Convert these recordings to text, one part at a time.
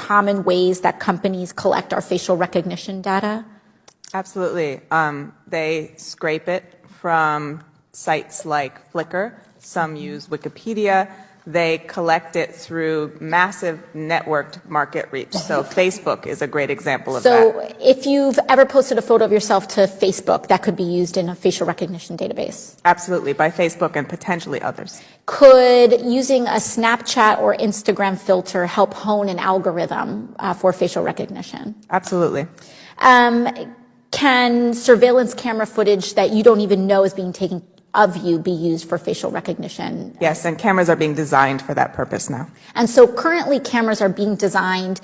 common ways that companies collect our facial recognition data? Absolutely. They scrape it from sites like Flickr. Some use Wikipedia. They collect it through massive networked market reach. So Facebook is a great example of that. So if you've ever posted a photo of yourself to Facebook, that could be used in a facial recognition database. Absolutely, by Facebook and potentially others. Could using a Snapchat or Instagram filter help hone an algorithm for facial recognition? Absolutely. Can surveillance camera footage that you don't even know is being taken of you be used for facial recognition? Yes, and cameras are being designed for that purpose now. And so currently cameras are being designed.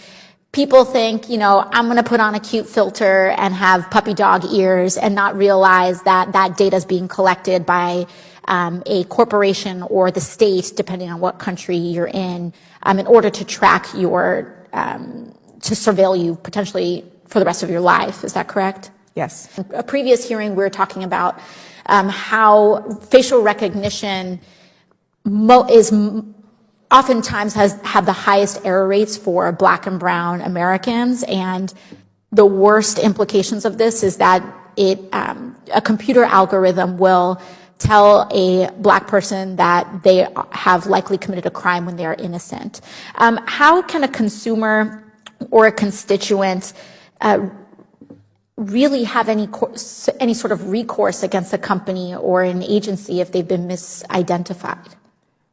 People think, I'm going to put on a cute filter and have puppy dog ears and not realize that that data is being collected by a corporation or the state, depending on what country you're in order to track to surveil you potentially for the rest of your life. Is that correct? Yes. In a previous hearing, we were talking about how facial recognition oftentimes have the highest error rates for Black and brown Americans, and the worst implications of this is that a computer algorithm will tell a Black person that they have likely committed a crime when they are innocent. How can a consumer or a constituent really have any sort of recourse against a company or an agency if they've been misidentified?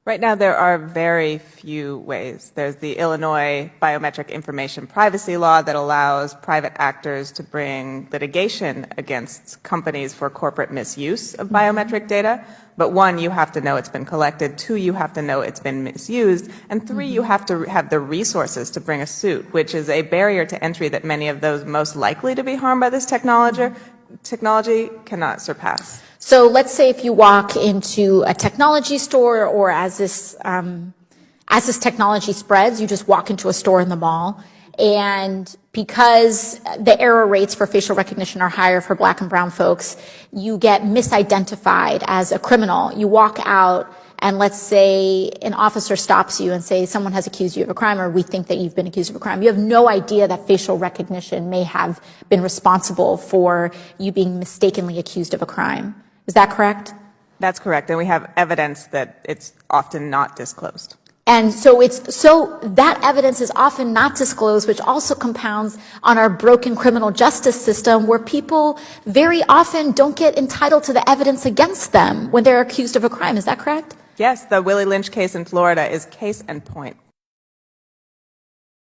Right now, there are very few ways. There's the Illinois Biometric Information Privacy Law that allows private actors to bring litigation against companies for corporate misuse of biometric data. But one, you have to know it's been collected. Two, you have to know it's been misused. And three, you have to have the resources to bring a suit, which is a barrier to entry that many of those most likely to be harmed by this technology cannot surpass. So let's say if you walk into a technology store, or as this technology spreads, you just walk into a store in the mall, and because the error rates for facial recognition are higher for Black and brown folks, you get misidentified as a criminal. You walk out, and let's say an officer stops you and say someone has accused you of a crime, or we think that you've been accused of a crime. You have no idea that facial recognition may have been responsible for you being mistakenly accused of a crime. Is that correct? That's correct, and we have evidence that it's often not disclosed. And so that evidence is often not disclosed, which also compounds on our broken criminal justice system, where people very often don't get entitled to the evidence against them when they're accused of a crime. Is that correct? Yes, the Willie Lynch case in Florida is case in point.